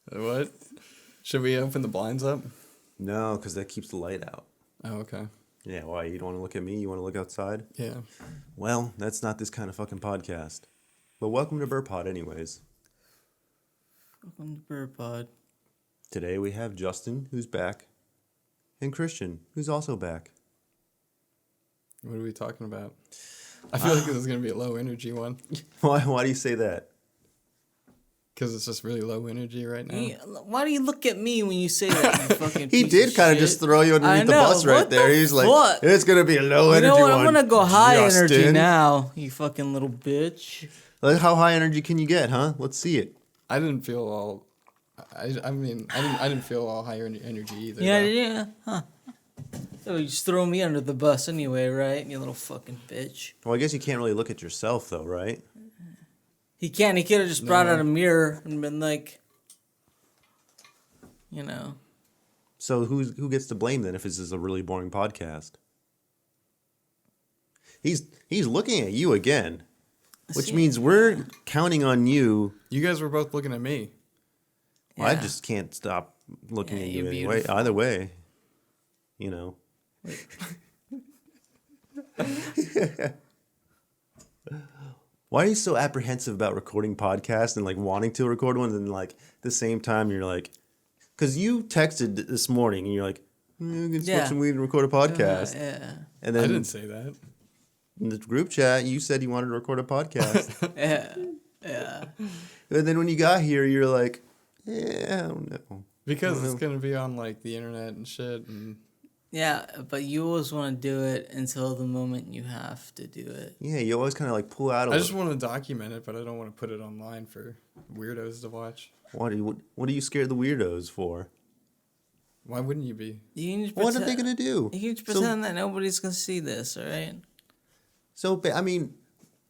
What? Should we open the blinds up? No, because that keeps the light out. Oh, okay. Yeah, why? You don't want to look at me? You want to look outside? Yeah. Well, that's not this kind of fucking podcast. But welcome to Burpod anyways. Welcome to Burpod. Today we have Justin, who's back, and Christian, who's also back. What are we talking about? I feel like this is going to be a low energy one. Why do you say that? Because it's just really low energy right now. Why do you look at me when you say that, you fucking He piece did kind of just throw you underneath the bus right there. He's like, fuck? it's going to be a low energy You know what? one. I'm going to go high energy Justin. now, you fucking little bitch. Like, how high energy can you get, huh? Let's see it. I didn't feel all... I didn't feel all high energy either. Yeah, though. yeah. Huh. So you just throw me under the bus anyway, right? You little fucking bitch. Well, I guess you can't really look at yourself, though, right? He can't. He could have just brought out a mirror and been like, you know. So who gets to blame then if this is a really boring podcast? He's looking at you again, which means we're counting on you. You guys were both looking at me. Well, I Yeah. just can't stop looking Yeah, at you you're anyway. beautiful. Either way, you know. Why are you so apprehensive about recording podcasts and like wanting to record one, and like the same time you're like, because you texted this morning and you're like, we can smoke Yeah. some weed and record a podcast, Yeah. and I then didn't say that. in the group chat you said you wanted to record a podcast, Yeah. Yeah. and then when you got here you're like, yeah, I don't know. Because it's going to be on like the internet and shit. And Yeah, but you always want to do it until the moment you have to do it. Yeah, you always kind of like pull out. I just want to document it, but I don't want to put it online for weirdos to watch. What are you scared of the weirdos for? Why wouldn't you be? You can just What are pretend, they gonna do? You can just So- pretend that nobody's gonna see this, all right? So I mean,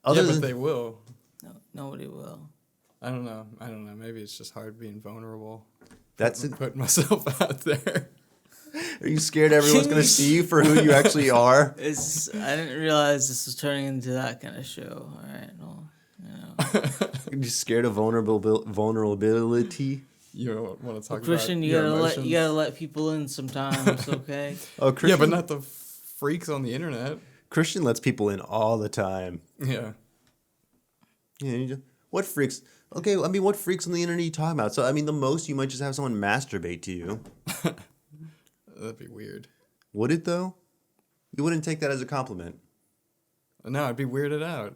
Yeah, other but than they will. No, nobody will. I don't know. Maybe it's just hard being vulnerable. that's Putting myself out there. are you scared everyone's gonna see you for who you actually are? I didn't realize this was turning into that kind of show. All right, well, you know. You're just scared of vulnerability. You want to talk Christian, about you your gotta emotions? you gotta let people in sometimes, okay? Oh, Christian, Yeah, but not the freaks on the internet. Christian lets people in all the time. Yeah. Yeah, what freaks? Okay, I mean, what freaks on the internet are you talking about? So I mean, the most you might just have someone masturbate to you. That'd be weird. Would it though? You wouldn't take that as a compliment. No, I'd be weirded out.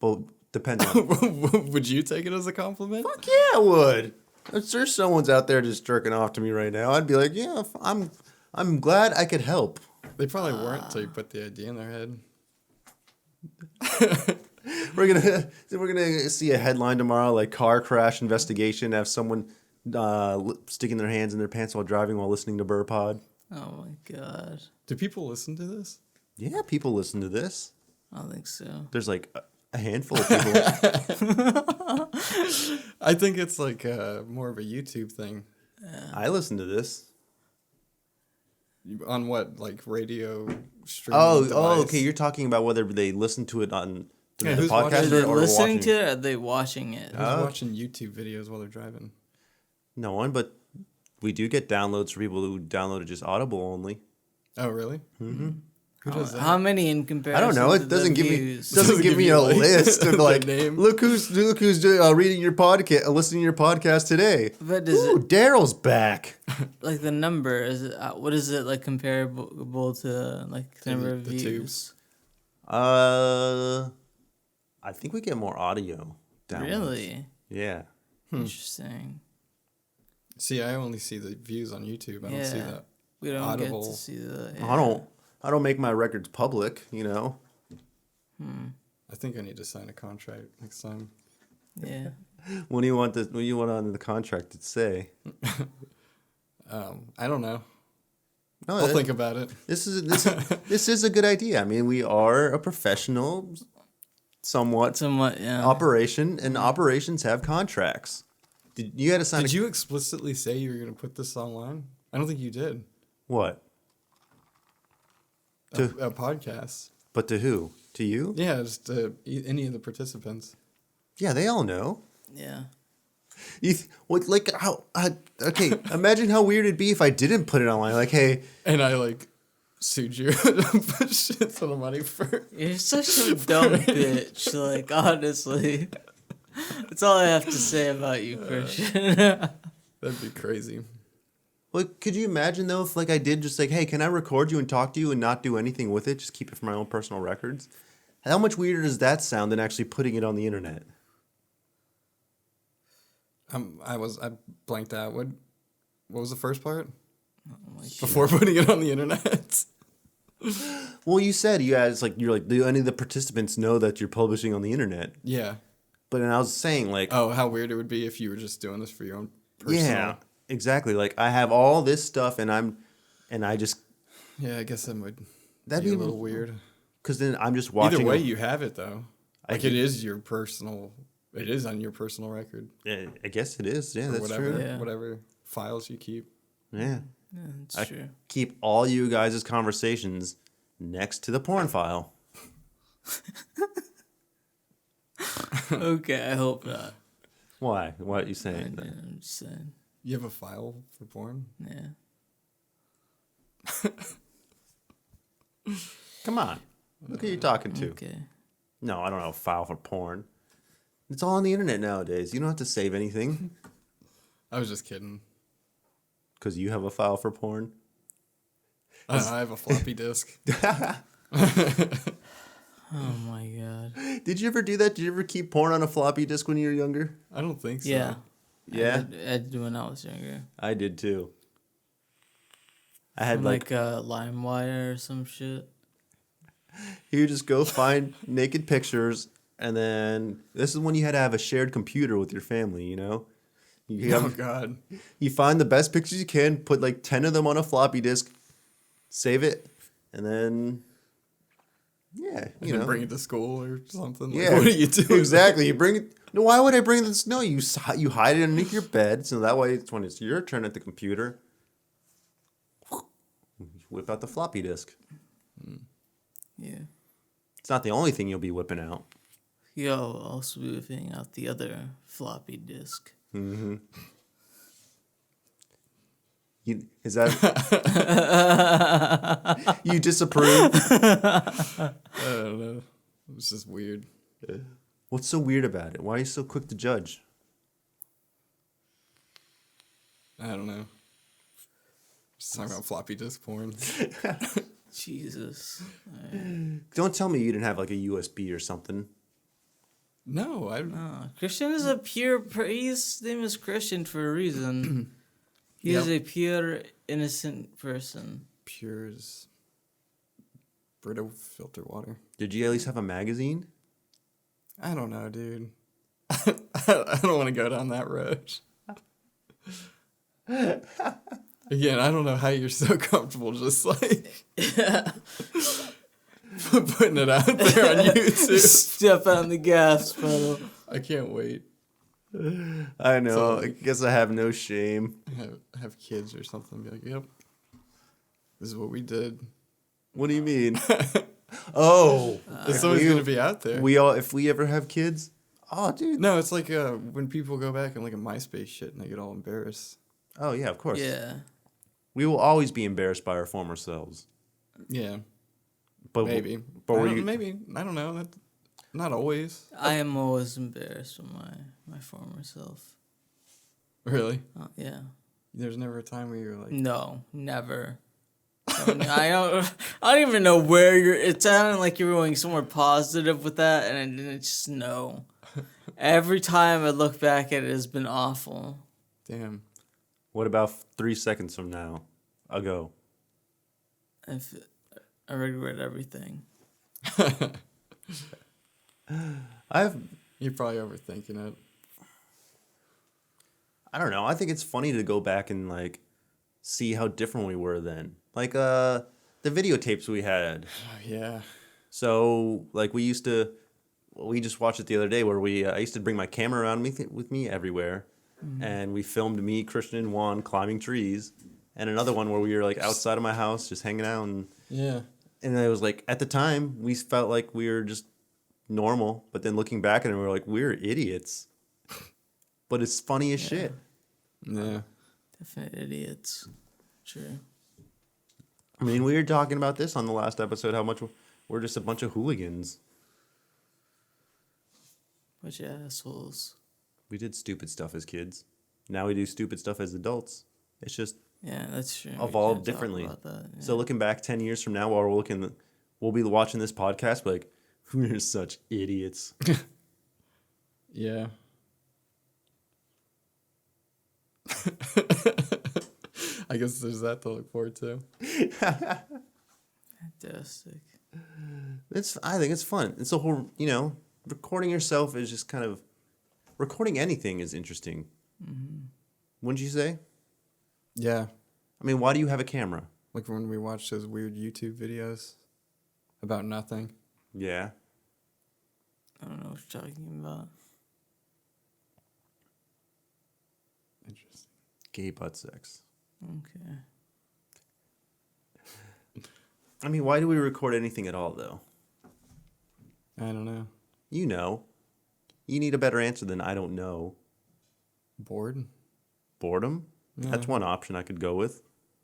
Well, depends on. Would you take it as a compliment? Fuck yeah, I would. If there's someone's out there just jerking off to me right now, I'd be like, yeah, I'm glad I could help. They probably weren't until you put the idea in their head. We're gonna see a headline tomorrow like car crash investigation. Have someone sticking their hands in their pants while driving while listening to Burpod. Oh my god, Do people listen to this? Yeah, people listen to this. I don't think so. There's like a handful of people. I think it's like more of a YouTube thing. I listen to this. On what, like radio streaming Oh, device? okay. You're talking about whether they listen to it on Yeah, the who's podcast watching Are it? they or listening watching to it? Or are they watching it? Who's watching YouTube videos while they're driving? No one, but we do get downloads for people who downloaded just Audible only. Oh, really? Mm-hmm. Who does that? How many in I comparison? don't know. to It doesn't the give me views? doesn't give me a like, list of their like name. look who's reading your podcast, listening to your podcast today. But does Ooh, Daryl's back. like the number is it? What is it like comparable to like the number of the views? tubes. I think we get more audio downloads. Really Yeah. interesting. See, I only see the views on YouTube. I don't see Yeah. that. We don't Audible. get to see the. I don't make my records public, you know. I think I need to sign a contract next time. Yeah. What do you want on the contract to say? I don't know. No, I'll think about it. this is a good idea. I mean, we are a professional somewhat Yeah. operation, and operations have contracts. You had to sign Did you explicitly say you were going to put this online? I don't think you did. what? A podcast. But to who? To you? Yeah, just any of the participants. Yeah, they all know. Yeah. Like how? Okay, imagine how weird it'd be if I didn't put it online. Like, hey, And I like sued you for shit ton of money for. You're such a dumb bitch. Like, honestly. That's all I have to say about you, Christian. That'd be crazy. like, could you imagine though if like I did just like, hey, can I record you and talk to you and not do anything with it, just keep it for my own personal records? How much weirder does that sound than actually putting it on the internet? I blanked out. What was the first part? Oh my Before putting it on the internet. Well, you said you're like, do any of the participants know that you're publishing on the internet? Yeah. But then I was saying like, Oh, how weird it would be if you were just doing this for your own personal. yeah, exactly. Like I have all this stuff and I just Yeah, I guess that would that'd be be a little weird. because then I'm just watching. Either way, you have it though. Like could- it is your personal. It is on your personal record. Yeah, I guess it is. Yeah, Or that's whatever, true. Yeah. whatever files you keep. Yeah, Yeah, that's I true. keep all you guys' conversations next to the porn file. Okay, I hope not. Why? What are you I, saying? I'm just saying. You have a file for porn? Yeah. Come on, look who you're talking to. Okay. No, I don't have a file for porn. It's all on the internet nowadays. You don't have to save anything I was just kidding. because you have a file for porn. I have a floppy disk. Oh my god. Did you ever do that? Did you ever keep porn on a floppy disk when you were younger? I don't think so. Yeah. Yeah, I did when I was younger. I did too. I had From like LimeWire or some shit. you just go find naked pictures, and then this is when you had to have a shared computer with your family. You know, you Oh have, God. you find the best pictures you can, put like 10 of them on a floppy disk, save it, and then yeah, And you then know, bring it to school or something. Like, yeah. what do you do? Exactly. You bring it. No, why would I bring this? No, you hide it underneath your bed, so that way it's when it's your turn at the computer. You whip out the floppy disk. Yeah. It's not the only thing you'll be whipping out. Yo, I'll also be whipping out the other floppy disk. Mm-hmm. Is that you disapprove? I don't know. It's just weird. What's so weird about it? Why are you so quick to judge? I don't know. Just talking about floppy disk porn. Jesus. Don't tell me you didn't have like a USB or something. No, Christian is a pure. His name is Christian for a reason. He is a pure, innocent person. pure as Brita filter water. Did you at least have a magazine? I don't know, dude. I don't want to go down that road. Again, I don't know how you're so comfortable just like putting it out there on YouTube. Step on the gas pedal. I can't wait. I know. So- I guess I have no shame. Have kids or something. Be like, yep, this is what we did. What do you mean? Oh, It's always going to be out there. if we ever have kids. Oh, dude. No, it's like when people go back and look at MySpace shit and they get all embarrassed. Oh yeah, of course. Yeah. We will always be embarrassed by our former selves. Yeah, But maybe. But were maybe. I don't know. Not always. I am always embarrassed with my former self. Really? Yeah. There's never a time where you're like, No, never. I don't even know where you're. It sounded like you were going somewhere positive with that, and I didn't just know. Every time I look back at it, has been awful. damn. What about 3 seconds from now? Ago. I regret everything. You're probably overthinking it. I don't know. I think it's funny to go back and like see how different we were then. Like the videotapes we had. Oh, yeah. So like we just watched it the other day where I used to bring my camera around with me everywhere, and we filmed me, Christian, and Juan climbing trees, and another one where we were like outside of my house just hanging out, and it was like at the time we felt like we were just normal, but then looking back at it we were like we're idiots. but it's funny as shit. Yeah. Definite idiots. True. I mean, we were talking about this on the last episode, how much we're just a bunch of hooligans. Bunch of assholes. We did stupid stuff as kids. Now we do stupid stuff as adults. It's just Yeah, that's true. evolved We can't talk differently. about that, yeah. So looking back 10 years from now, while we'll be watching this podcast, like, we're such idiots. Yeah. I guess there's that to look forward to. Fantastic. I think it's fun. It's a whole, recording yourself is just kind of, recording anything is interesting. Mm-hmm. Wouldn't you say? Yeah. I mean, why do you have a camera? Like when we watch those weird YouTube videos about nothing. Yeah. I don't know what you're talking about. Interesting. Gay butt sex. Okay. I mean, why do we record anything at all, though? I don't know. You know. You need a better answer than I don't know. Bored? Boredom? Yeah. That's one option I could go with.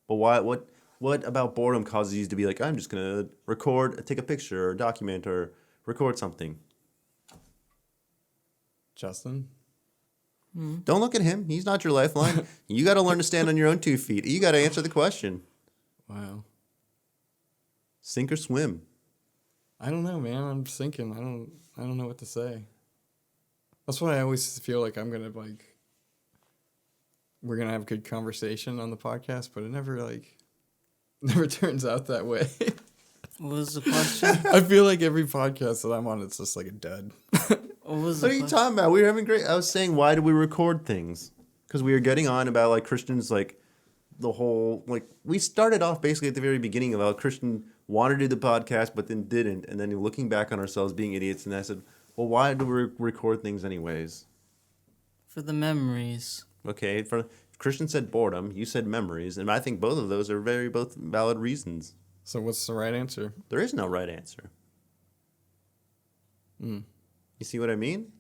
But why? What about boredom causes you to be like, I'm just going to record, take a picture or document or record something? Justin? Don't look at him. He's not your lifeline. You got to learn to stand on your own 2 feet. You got to answer the question. Wow. Sink or swim. I don't know, man. I'm just thinking. I don't know what to say. That's why I always feel like we're gonna have a good conversation on the podcast, but it never turns out that way. What was the question? I feel like every podcast that I'm on, it's just like a dud. What was the What are you question? talking about? We were having great. I was saying, why do we record things? Because we were getting on about like Christians, like the whole we started off basically at the very beginning about Christian wanted to do the podcast but then didn't, and then looking back on ourselves being idiots. And I said, well, why do we record things anyways? For the memories. Okay, Christian said boredom, you said memories, and I think both of those are both valid reasons. So what's the right answer? There is no right answer. You see what I mean?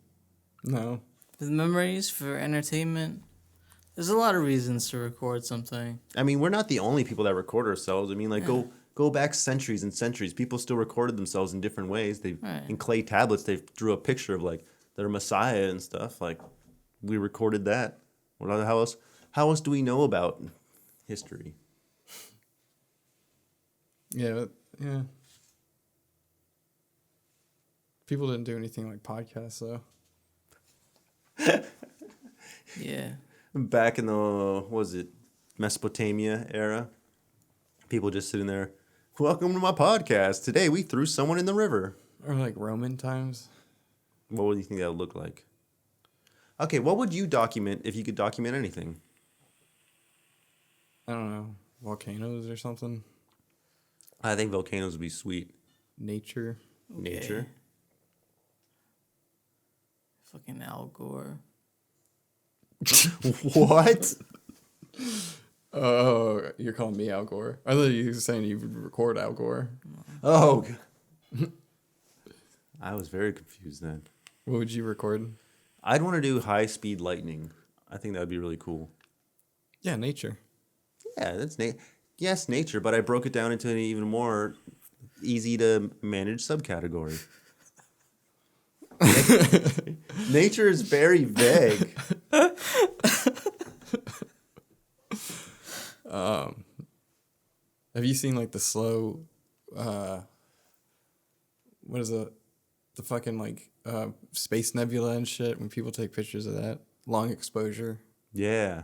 No. For the memories, for entertainment. There's a lot of reasons to record something. I mean, we're not the only people that record ourselves. I mean, go back centuries and centuries. People still recorded themselves in different ways. In clay tablets, they drew a picture of their Messiah and stuff. Like, we recorded that. How else do we know about history? Yeah. People didn't do anything like podcasts, though. Yeah. Back in the, what was it, Mesopotamia era, people just sitting there, welcome to my podcast. Today we threw someone in the river. Or like Roman times. What would you think that would look like? Okay, what would you document if you could document anything? I don't know. Volcanoes or something. I think volcanoes would be sweet. Nature. Okay. Nature. Fucking Al Gore. What? Oh, you're calling me Al Gore. I thought you were saying you would record Al Gore. Oh. I was very confused then. What would you record? I'd want to do high-speed lightning. I think that would be really cool. Yeah, nature. Yeah, that's yes, nature, but I broke it down into an even more easy to manage subcategory. Nature is very vague. Have you seen like the slow, what is it? The fucking space nebula and shit when people take pictures of that? Long exposure. Yeah.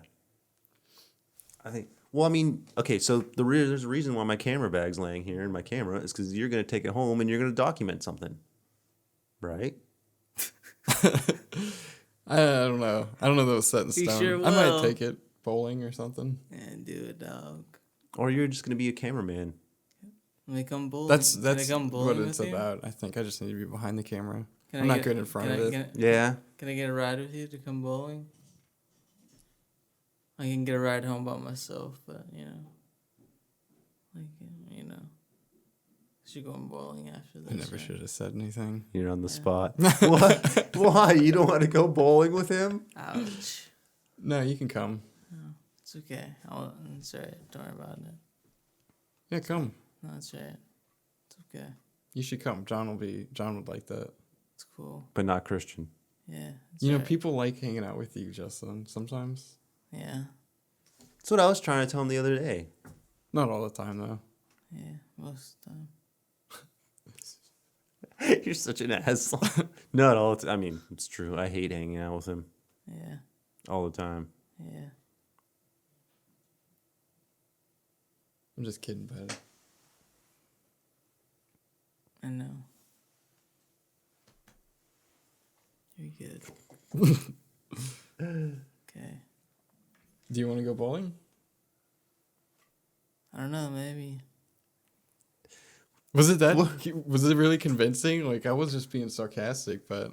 I think, well, I mean, okay, so there's a reason why my camera bag's laying here and my camera is because you're going to take it home and you're going to document something. Right? I don't know. I don't know that it was set in You stone. sure I might will. take it bowling or something. And do it, dog. Or you're just going to be a cameraman. When they come bowling. That's Can they come what bowling it's with you? about. I think I just need to be behind the camera. Can I'm I not get- good in front can of I- it. Yeah. Can I get a ride with you to come bowling? I can get a ride home by myself, but Should go bowling after this. I never right? should have said anything. You're on the spot. What? Why? You don't want to go bowling with him? Ouch. No, you can come. It's okay. It's alright. Don't worry about it. Yeah, come. No, it's alright. It's okay. You should come. John would like that. It's cool. But not Christian. Yeah. It's You know, alright. people like hanging out with you, Justin. Sometimes. Yeah. That's what I was trying to tell him the other day. Not all the time, though. Yeah. Most of the time. You're such an asshole. Not all the time. I mean, it's true. I hate hanging out with him Yeah. all the time. Yeah. I'm just kidding, buddy. I know. You're good. Okay. Do you want to go bowling? I don't know. Maybe. Was it that? Was it really convincing? Like, I was just being sarcastic, but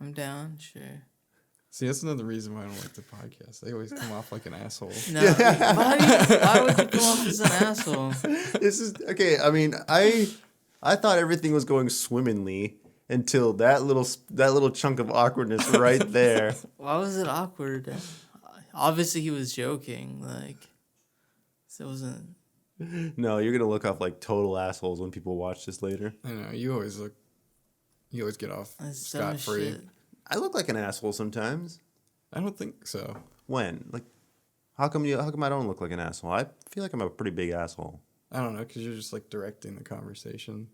I'm down. Sure. see, that's another reason why I don't like the podcast. They always come off like an asshole. No. Why would you come off as an asshole? This is okay. I mean, I thought everything was going swimmingly until that little chunk of awkwardness right there. Why was it awkward? Obviously, he was joking. Like, so it wasn't. No, you're gonna look off like total assholes when people watch this later. I know you always get off That's dumb scot as free. shit. I look like an asshole sometimes. I don't think so. When? Like, how come I don't look like an asshole? I feel like I'm a pretty big asshole. I don't know, because you're just like directing the conversation.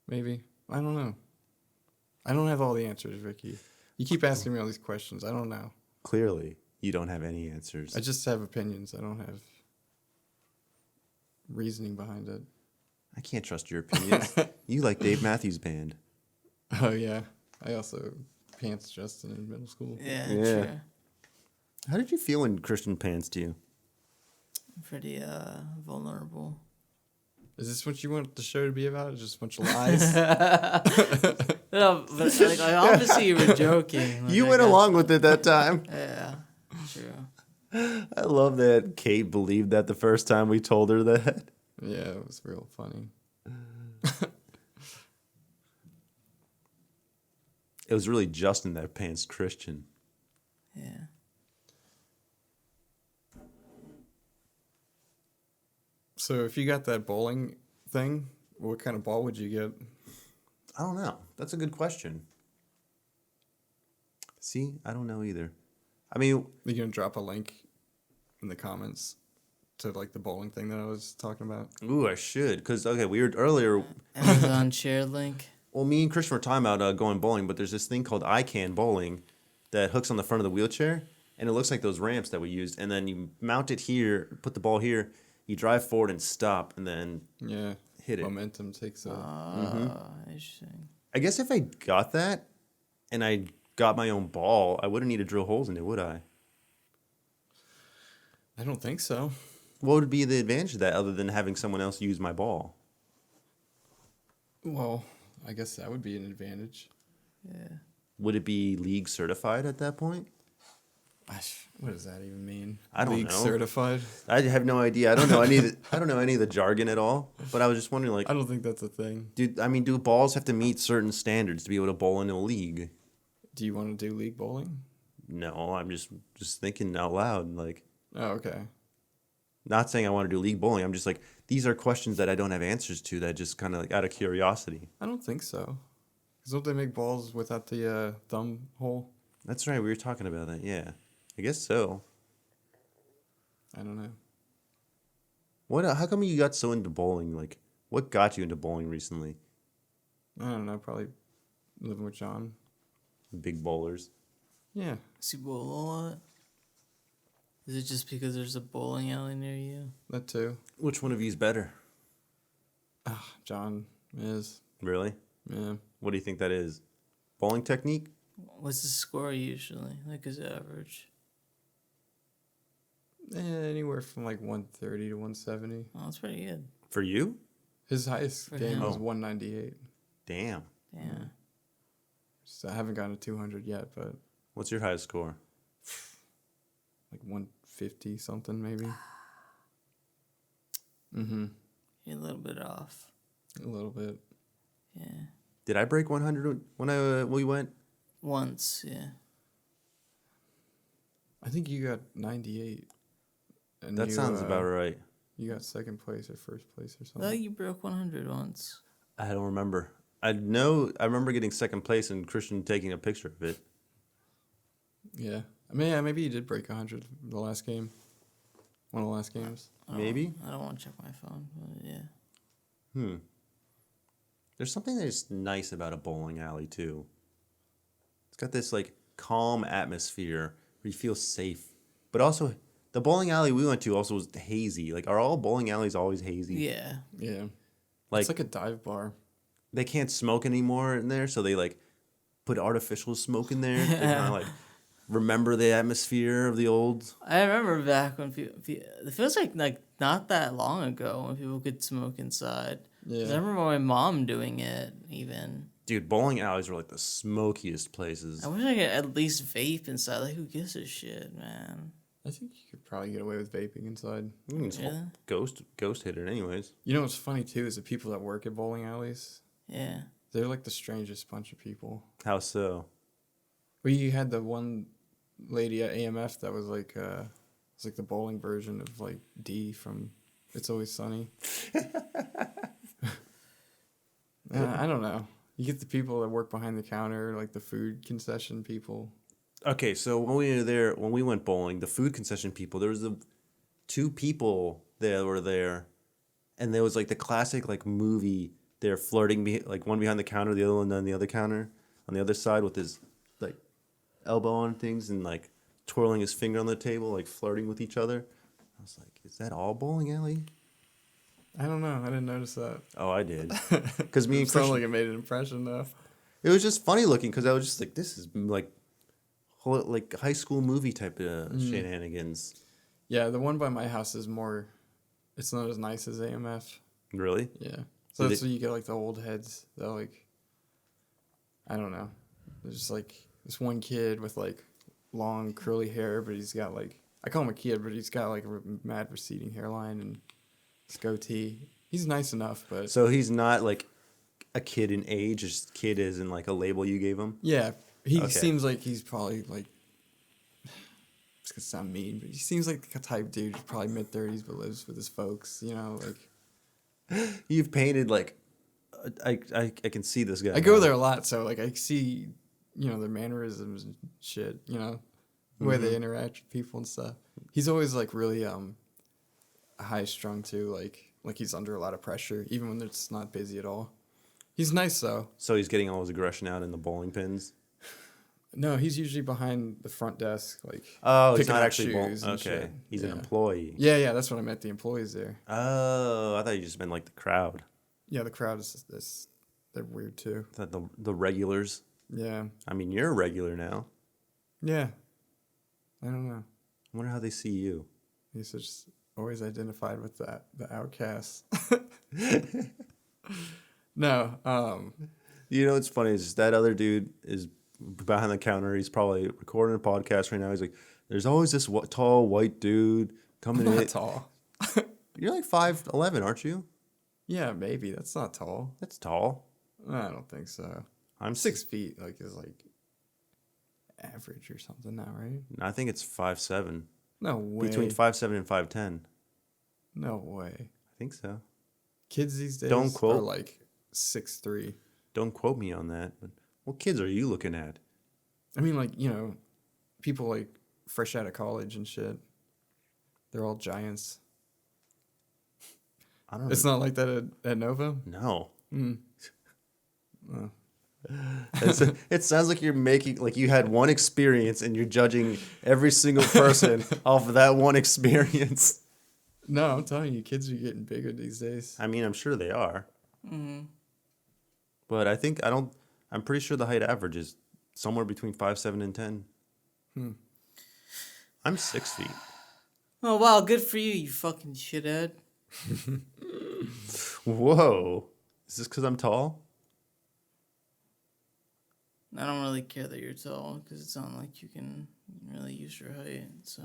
Maybe. I don't know. I don't have all the answers, Ricky. You keep asking me all these questions. I don't know. Clearly, you don't have any answers. I just have opinions. I don't have reasoning behind it. I can't trust your opinions. You like Dave Matthews Band. Oh, yeah. I also pants Justin in middle school. Yeah, Yeah. true. How did you feel when Christian pantsed you? Pretty vulnerable. Is this what you want the show to be about? Just a bunch of lies? No, but like obviously you were joking. Like, You I went guess- along with it that time. Yeah, true. I love that Kate believed that the first time we told her that. Yeah, it was real funny. It was really Justin that pantsed Christian. Yeah. So if you got that bowling thing, what kind of ball would you get? I don't know. That's a good question. See, I don't know either. I mean, You gonna drop a link in the comments to like the bowling thing that I was talking about? ooh, I should. Because, okay, we were earlier, Amazon shared link. well, me and Christian were talking about going bowling, but there's this thing called I Can Bowling that hooks on the front of the wheelchair, and it looks like those ramps that we used. And then you mount it here, put the ball here, you drive forward and stop, and then Yeah. hit it. Momentum takes a. Interesting. I guess if I got that and I got my own ball, I wouldn't need to drill holes in it, would I? I don't think so. What would be the advantage of that other than having someone else use my ball? Well, I guess that would be an advantage. Yeah. Would it be league certified at that point? What does that even mean? I don't League know. certified? I have no idea. I don't know any. I don't know any of the jargon at all. But I was just wondering, like, I don't think that's a thing. do balls have to meet certain standards to be able to bowl in a league? Do you want to do league bowling? No, I'm just thinking out loud. Like, Oh, okay. not saying I want to do league bowling. I'm just like, these are questions that I don't have answers to. That just kind of like out of curiosity. I don't think so. Because don't they make balls without the thumb hole? That's right. We were talking about that. Yeah, I guess so. I don't know. What? How come you got so into bowling? Like, what got you into bowling recently? I don't know. Probably living with John. Big bowlers. Yeah. Does he bowl a lot? Is it just because there's a bowling alley near you? That too. Which one of you's better? John is. Really? Yeah. What do you think that is? Bowling technique? What's the score usually? Like his average? Anywhere from like 130 to 170. Oh, that's pretty good. For you? His highest For game him. was Oh. 198. Damn. Yeah. So I haven't gotten to 200 yet, but What's your highest score? like 150 something maybe. Mm-hmm. You're a little bit off. A little bit. Yeah. Did I break 100 when we went? Once, yeah. I think you got 98. And That sounds about right. You got second place or first place or I something. thought you broke 100 once. I don't remember. I remember getting second place and Christian taking a picture of it. Yeah. I mean, yeah, maybe you did break 100 the last game. One of the last games. Maybe. I don't want to check my phone, but yeah. There's something that's nice about a bowling alley too. It's got this like calm atmosphere where you feel safe, but also the bowling alley we went to also was hazy. Like, are all bowling alleys always hazy? Yeah. Yeah. Like, It's like a dive bar. they can't smoke anymore in there, so they like put artificial smoke in there to kind of like remember the atmosphere of the old. I remember back when people it feels like not that long ago when people could smoke inside. 'Cause Yeah. I remember my mom doing it even. Dude, bowling alleys were like the smokiest places. I wish I could at least vape inside. Like, who gives a shit, man? I think you could probably get away with vaping inside. You can just Yeah. ghost hit it anyways. You know what's funny too is the people that work at bowling alleys. Yeah. They're like the strangest bunch of people. How so? We had the one lady at AMF that was like, it's like the bowling version of like D from It's Always Sunny. I don't know. You get the people that work behind the counter, like the food concession people. Okay, so when we went bowling, the food concession people, there was the two people that were there, and there was like the classic like movie. They're flirting, like one behind the counter, the other one on the other counter, on the other side with his like elbow on things and like twirling his finger on the table, like flirting with each other. I was like, is that all bowling alley? I don't know. I didn't notice that. Oh, I did. Because me and It sounded Christian, like it made an impression though. it was just funny looking because I was just like, this is like high school movie type of shenanigans. Yeah, the one by my house is more. It's not as nice as AMF. Really? Yeah. So So that's they- where you get like the old heads that like. I don't know. There's just like this one kid with like long curly hair, but he's got like I call him a kid, but he's got like a mad receding hairline and his goatee. He's nice enough, but So he's not like a kid in age, just kid is in like a label you gave him? yeah, he Okay. seems like he's probably like. It's gonna sound mean, but he seems like the type dude who's probably mid-30s but lives with his folks. You know, like You've painted like I can see this guy. I go now. there a lot, so like I see, you know, their mannerisms and shit. You know, the way they interact with people and stuff. He's always like really high strung too. Like he's under a lot of pressure, even when it's not busy at all. He's nice though. So he's getting all his aggression out in the bowling pins. No, he's usually behind the front desk, like Oh, he's picking not up actually shoes and okay. shit. He's an Yeah. employee. Yeah, that's what I meant. The employees there. Oh, I thought you just meant like the crowd. Yeah, the crowd is this. They're weird too. I thought the regulars. Yeah, I mean, you're a regular now. yeah. I don't know. I wonder how they see you. He's just always identified with the outcasts. No, You know, it's funny. It's just that other dude is behind the counter. He's probably recording a podcast right now. He's like, "There's always this tall white dude coming not in." tall. You're like 5'11", aren't you? Yeah, maybe that's not tall. That's tall. I don't think so. I'm 6 feet, like is like average or something now, right? I think it's 5'7". No way. Between 5'7" and 5'10". No way. I think so. Kids these days Don't quote. are like 6'3". Don't quote me on that. But what kids are you looking at? I mean, like, you know, people like fresh out of college and shit. They're all giants. I don't It's not like that at Nova. know. Mm. Oh. It sounds like you're making like you had one experience and you're judging every single person off of that one experience. No, I'm telling you, kids are getting bigger these days. I mean, I'm sure they are, Mm-hmm. but I'm pretty sure the height average is somewhere between 5'7" and 10. I'm 6 feet. Oh wow, good for you, you fucking shithead. Whoa, is this because I'm tall? I don't really care that you're tall because it's not like you can really use your height. So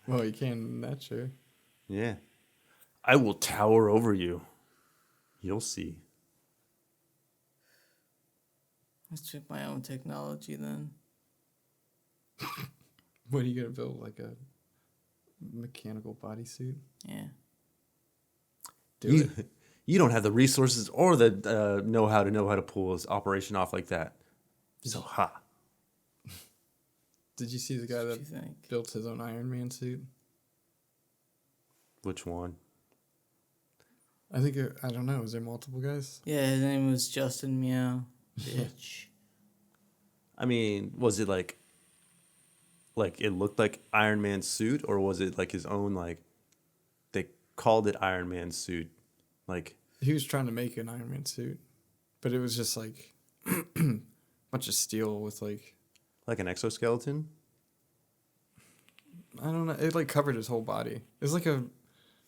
Well, you can, that's sure. Yeah. I will tower over you. You'll see. Let's check my own technology then. What are you gonna build, like a mechanical bodysuit? Yeah. You don't have the resources or the know-how to pull this operation off like that. So, ha. Did you see the guy What that you think? built his own Iron Man suit? Which one? I think I don't know. Is there multiple guys? Yeah, his name was Justin Meow. Bitch. I mean, was it like it looked like Iron Man's suit, or was it like his own, like, they called it Iron Man's suit? Like, He was trying to make an Iron Man suit, but it was just like bunch of steel with like an exoskeleton? I don't know. It like covered his whole body. It was like a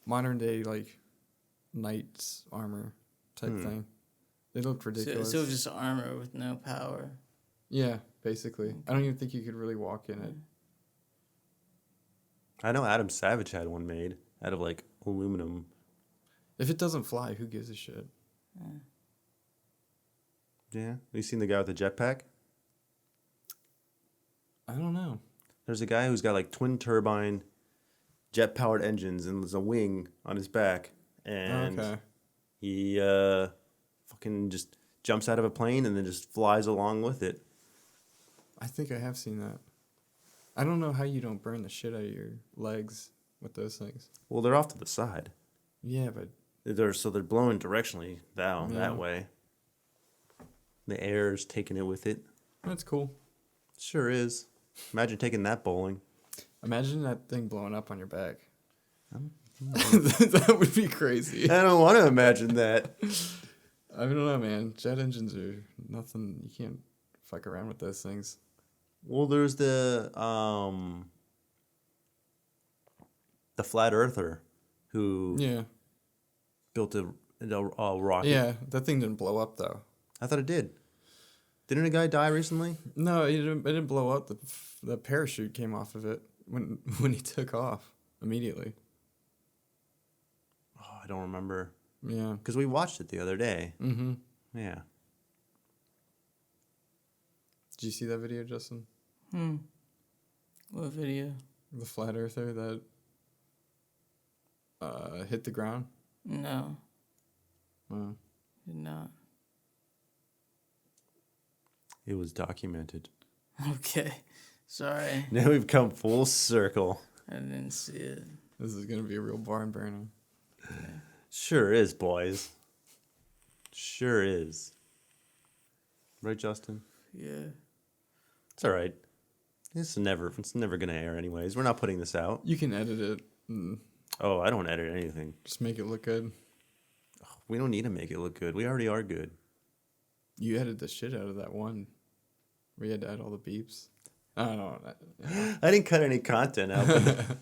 modern day like knight's armor type thing. It looked ridiculous. So it was just armor with no power. Yeah, basically. I don't even think you could really walk in it. I know Adam Savage had one made out of like aluminum. If it doesn't fly, who gives a shit? Yeah. Have you seen the guy with the jetpack? I don't know. There's a guy who's got like twin turbine jet powered engines and there's a wing on his back. And Okay. he fucking just jumps out of a plane and then just flies along with it. I think I have seen that. I don't know how you don't burn the shit out of your legs with those things. Well, they're off to the side. Yeah, but They're blowing directionally down Yeah. that way. The air's taking it with it. that's cool. Sure is. Imagine taking that bowling. Imagine that thing blowing up on your back. That would be crazy. I don't want to imagine that. I don't know, man. Jet engines are nothing. You can't fuck around with those things. Well, there's the flat earther who Yeah. built a rocket. Yeah, that thing didn't blow up, though. I thought it did. Didn't a guy die recently? No, it didn't blow up. The parachute came off of it when he took off immediately. Oh, I don't remember. Yeah. Because we watched it the other day. Mm-hmm. Yeah. Did you see that video, Justin? What video? The flat earther that hit the ground? No, Wow. did not. It was documented. Okay. Sorry. Now we've come full circle. I didn't see it. This is going to be a real barn burner. Sure is, boys. Sure is. Right, Justin? Yeah. It's all right. It's never going to air anyways. We're not putting this out. You can edit it and Oh, I don't edit anything. just make it look good. We don't need to make it look good. We already are good. You edited the shit out of that one where you had to add all the beeps. I don't know. I didn't cut any content out. But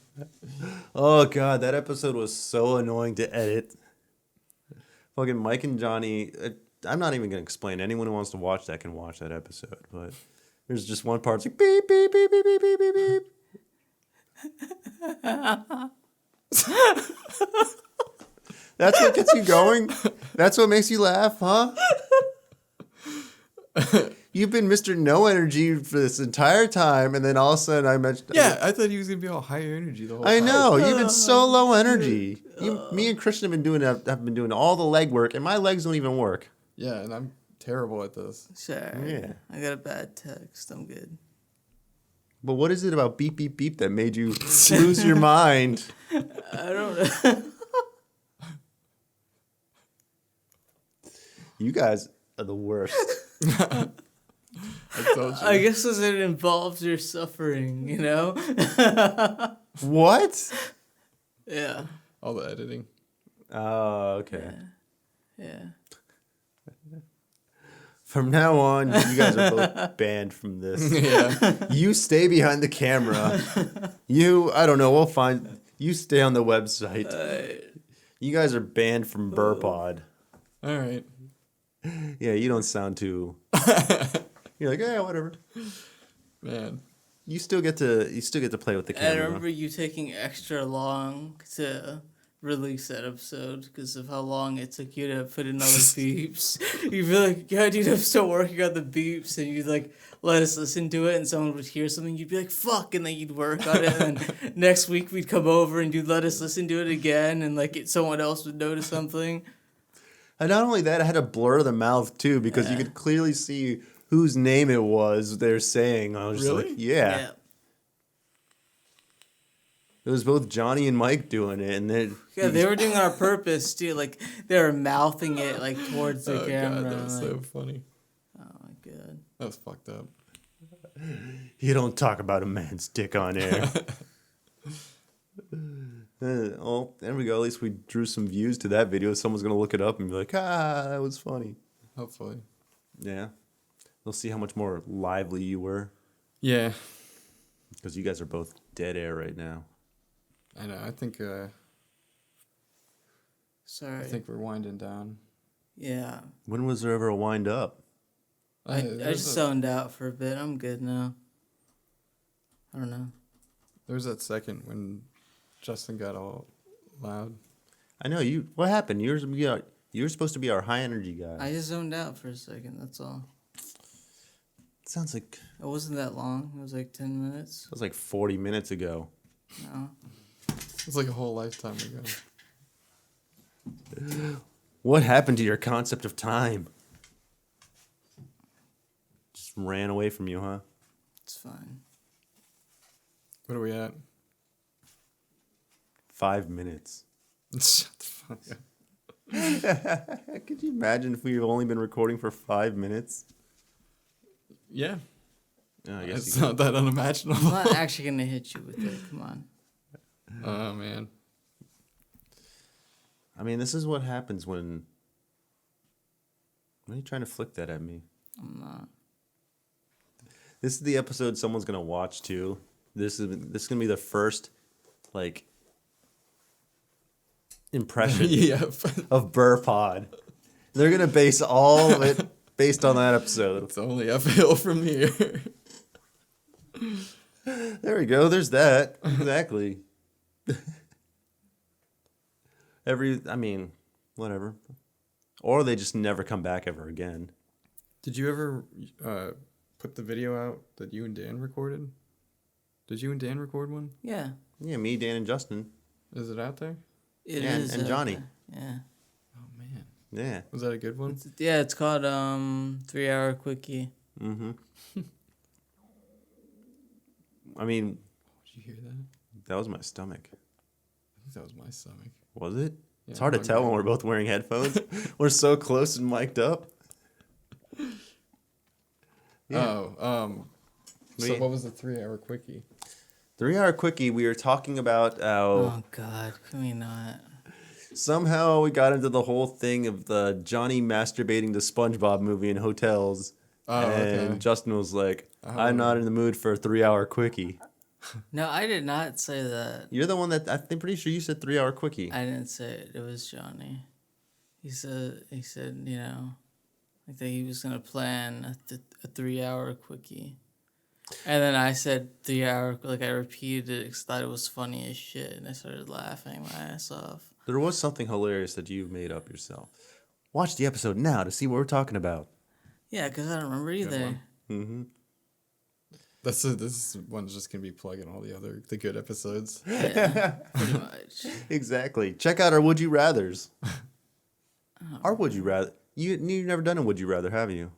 oh, God. That episode was so annoying to edit. Fucking Mike and Johnny. I'm not even going to explain. Anyone who wants to watch that can watch that episode. But there's just one part. It's like beep, beep, beep, beep, beep, beep, beep, beep. That's what gets you going? That's what makes you laugh, huh? You've been Mr. No Energy for this entire time, and then all of a sudden I mentioned... Yeah, I thought he was going to be all higher energy the whole I time. know. You've been so low energy. Me and Christian have been doing all the leg work, and my legs don't even work. Yeah, and I'm terrible at this. Sorry. Yeah. I got a bad text. I'm good. But what is it about beep, beep, beep that made you lose your mind? I don't know. You guys are the worst. I told you. I guess because it involves your suffering, you know? What? Yeah. All the editing. Oh, okay. Yeah. From now on, you guys are both banned from this. Yeah. You stay behind the camera. I don't know, we'll find... You stay on the website. You guys are banned from Burpod. All right. Yeah, you don't sound too... You're like, yeah, whatever. Man. You still get to play with the And I camera. remember you taking extra long to release that episode because of how long it took you to put in all the beeps. You'd be like, yeah, dude, I'm still working on the beeps. And you'd like, let us listen to it. And someone would hear something. You'd be like, fuck. And then you'd work on it. And then next week we'd come over and you'd let us listen to it again. And like someone else would notice something. And not only that, I had to blur the mouth too because you could clearly see whose name it was they're saying. I was just Really? like, yeah. It was both Johnny and Mike doing it, and then They were doing it on purpose too. Like they were mouthing it like towards the camera. God, that was so like, funny. oh my god. That was fucked up. you don't talk about a man's dick on air. Oh, there we go. At least we drew some views to that video. Someone's gonna look it up and be like, that was funny. Hopefully. Yeah, they'll see how much more lively you were. Yeah. Because you guys are both dead air right now. I know. I think Sorry. we're winding down. Yeah. When was there ever a wind up? I just zoned out for a bit. I'm good now. I don't know. There was that second when Justin got all loud. I know you. What happened? You were supposed to be our high energy guy. I just zoned out for a second. That's all. Sounds like It wasn't that long. It was like 10 minutes. it was like 40 minutes ago. No. It's like a whole lifetime ago. What happened to your concept of time? Just ran away from you, huh? It's fine. What are we at? 5 minutes. Shut the fuck up. Could you imagine if we've only been recording for 5 minutes? Yeah. Oh, I guess It's you not that unimaginable. I'm not actually going to hit you with it. Come on. Oh, man. I mean, this is what happens when... Why are you trying to flick that at me? I'm not. This is the episode someone's going to watch, too. This is going to be the first, like, impression Yeah. of Burpod. They're going to base all of it based on that episode. It's only uphill from here. There we go. There's that. Exactly. I mean, whatever. Or they just never come back ever again. Did you ever put the video out that you and Dan recorded? Did you and Dan record one? Yeah. Yeah, me, Dan, and Justin. Is it out there? It Yeah, is. and Johnny. Yeah. Oh, man. Yeah. Was that a good one? It's called 3 Hour Quickie. Mm-hmm. I mean, Did you hear that? that was my stomach. I think that was my stomach. Was it? Yeah, It's hard to I'm tell when hungry. we're both wearing headphones. We're so close and mic'd up. Yeah. Oh, so We- what was the 3-hour quickie? 3 Hour Quickie, we were talking about how Oh, God. Can we not? somehow we got into the whole thing of the Johnny masturbating the SpongeBob movie in hotels. Oh, and okay. Justin was like, Oh. I'm not in the mood for a 3 Hour Quickie. No, I did not say that. You're the one that I'm pretty sure you said 3 Hour Quickie. I didn't say it. It was Johnny. He said, you know, like that he was going to plan a 3 hour quickie. And then I said 3 hour, like I repeated it because I thought it was funny as shit. And I started laughing my ass off. There was something hilarious that you made up yourself. Watch the episode now to see what we're talking about. Yeah, because I don't remember either. one. Mm-hmm. This one's just gonna be plugging all the good episodes. Yeah, pretty much. Exactly. Check out our Would You Rathers. Our Would You Rather. You've never done a Would You Rather, have you?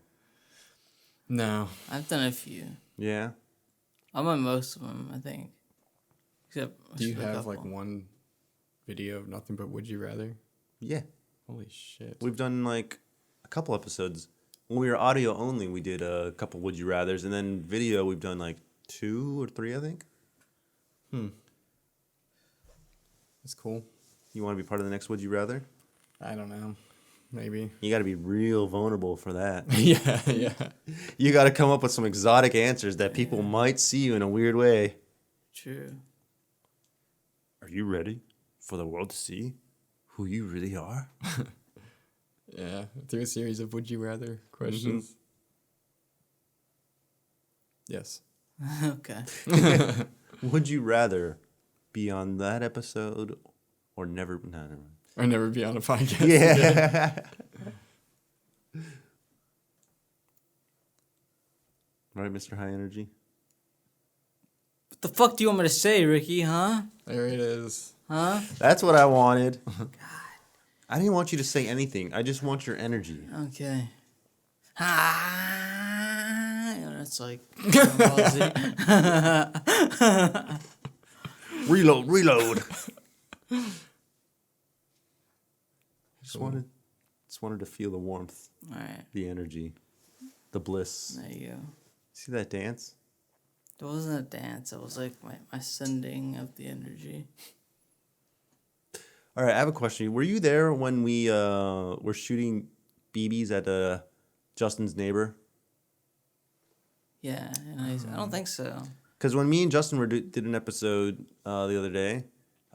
No. I've done a few. Yeah. I'm on most of them, I think. Except Do you a have couple. like one video of nothing but would you rather? Yeah. Holy shit. We've done like a couple episodes. When we were audio only, we did a couple Would You Rathers. And then video, we've done like 2 or 3, I think. That's cool. You want to be part of the next Would You Rather? I don't know. Maybe. You got to be real vulnerable for that. yeah. You got to come up with some exotic answers that people might see you in a weird way. True. Are you ready for the world to see who you really are? Yeah. Through a series of would you rather questions. Yes. Okay. Would you rather be on that episode Or never. No, never mind. Or never be on a podcast again. Yeah. Right, Mr. High Energy? What the fuck do you want me to say, Ricky, huh? There it is. Huh? That's what I wanted. God. I didn't want you to say anything. I just want your energy. Okay. That's like Reload. Just wanted to feel the warmth, all right. the energy, the bliss. There you go. See that dance? It wasn't a dance. It was like my sending of the energy. All right, I have a question. Were you there when we were shooting BBs at Justin's neighbor? Yeah, and I don't think so. Because when me and Justin did an episode the other day,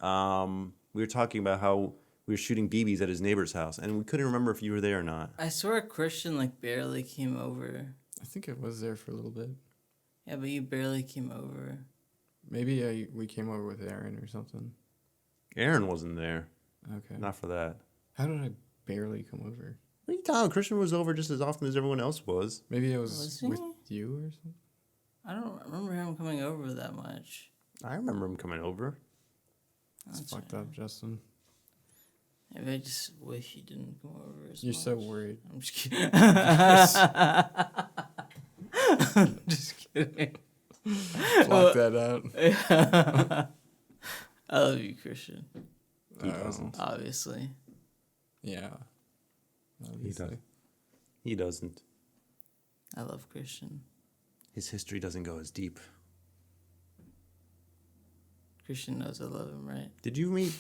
we were talking about how we were shooting BBs at his neighbor's house, and we couldn't remember if you were there or not. I swear Christian like barely came over. I think it was there for a little bit. Yeah, but you barely came over. Maybe we came over with Aaron or something. Aaron wasn't there. Okay. Not for that. How did I barely come over? What are you talking? Christian was over just as often as everyone else was. Maybe I Was was he? with you or something. I don't remember him coming over that much. I remember him coming over. It's That's fucked right. up, Justin. Maybe I just wish he didn't come over as You're much. so worried. I'm just kidding. Just kidding. Block that out. I love you, Christian. He doesn't. Obviously. Yeah. Obviously. He doesn't. I love Christian. His history doesn't go as deep. Christian knows I love him, right? Did you meet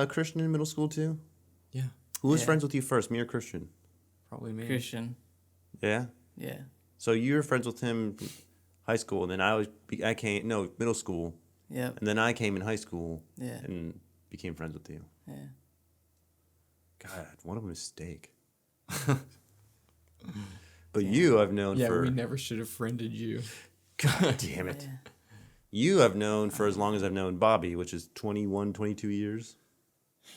Christian in middle school too? Yeah. Who was Yeah. friends with you first, me or Christian? Probably me. Christian. Yeah. Yeah. So you were friends with him in high school, and then I came middle school, Yep. and then I came in high school Yeah. and became friends with you. Yeah. God, what a mistake. But you I've known Yeah, for we never should have friended you. God damn it. Yeah. You I've known for as long as I've known Bobby, which is 21, 22 years.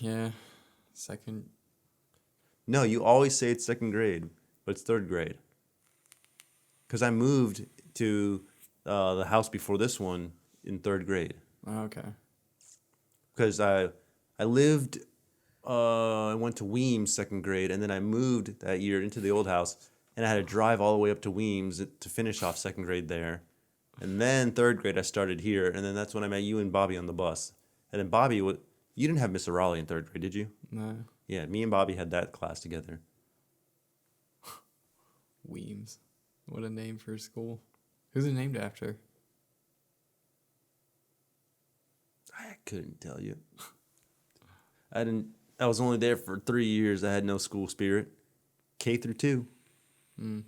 Yeah. Second. No, you always say it's second grade, but it's third grade. Because I moved to the house before this one in third grade. Oh, okay. Because I lived, I went to Weems second grade, and then I moved that year into the old house, and I had to drive all the way up to Weems to finish off second grade there. And then third grade, I started here, and then that's when I met you and Bobby on the bus. And then Bobby, you didn't have Miss Raleigh in third grade, did you? No. Yeah, me and Bobby had that class together. Weems. What a name for a school. Who's it named after? I couldn't tell you. I was only there for 3 years. I had no school spirit. K through 2. Mm.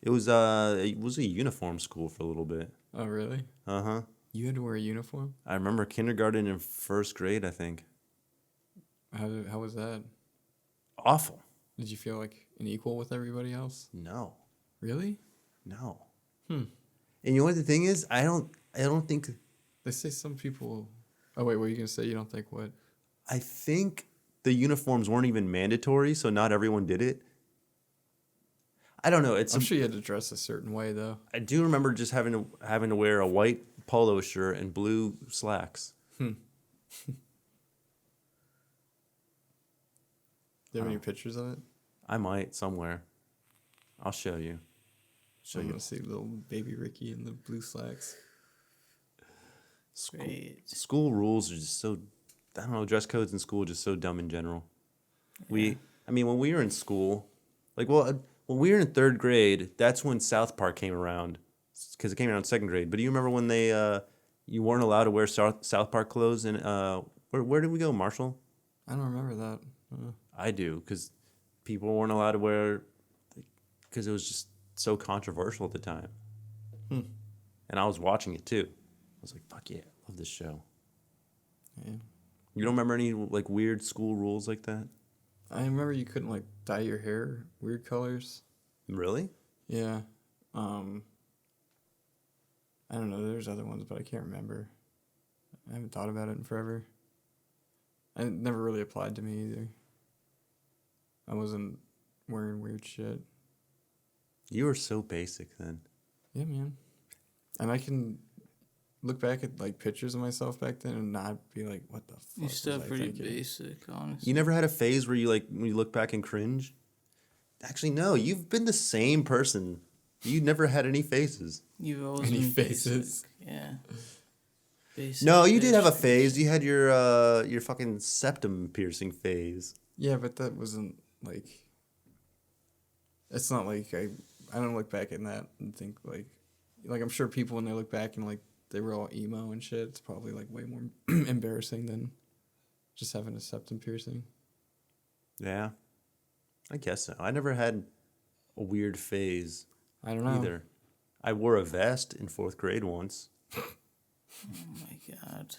It was a uniform school for a little bit. Oh, really? Uh-huh. You had to wear a uniform? I remember kindergarten and first grade, I think. How was that? Awful. Did you feel like an equal with everybody else? No. Really? No. Hmm. And you know what the thing is? I don't think They say some people. Oh wait, what were you gonna say? You don't think what? I think the uniforms weren't even mandatory, so not everyone did it. I don't know. I'm sure you had to dress a certain way though. I do remember just having to wear a white polo shirt and blue slacks. Do you have any pictures of it? I might somewhere. I'll show you. So you want to see little baby Ricky in the blue slacks? Great. School rules are just so, I don't know, dress codes in school are just so dumb in general. Yeah. When we were in school, when we were in third grade, that's when South Park came around, because it came around second grade. But do you remember when you weren't allowed to wear South Park clothes? And where did we go, Marshall? I don't remember that. I do, because people weren't allowed to wear, because it was just so controversial at the time. And I was watching it too. I was like, fuck yeah, I love this show. Yeah. You don't remember any weird school rules like that? I remember you couldn't dye your hair weird colors. Really? Yeah. I don't know. There's other ones, but I can't remember. I haven't thought about it in forever. It never really applied to me either. I wasn't wearing weird shit. You were so basic then. Yeah, man. And I can look back at like pictures of myself back then and not be like, what the fuck You're still was I pretty thinking? basic, honestly. You never had a phase where you like when you look back and cringe? Actually, no. You've been the same person. You never had any phases. You've always Any been faces? basic. Yeah. Basic No, you did have a bitch. phase. You had your fucking septum piercing phase. Yeah, but that wasn't like. It's not like I don't look back at that and think like I'm sure people when they look back and like they were all emo and shit, it's probably like way more embarrassing than just having a septum piercing. Yeah, I guess so. I never had a weird phase I don't know. either. I wore a vest in 4th grade once. Oh my god.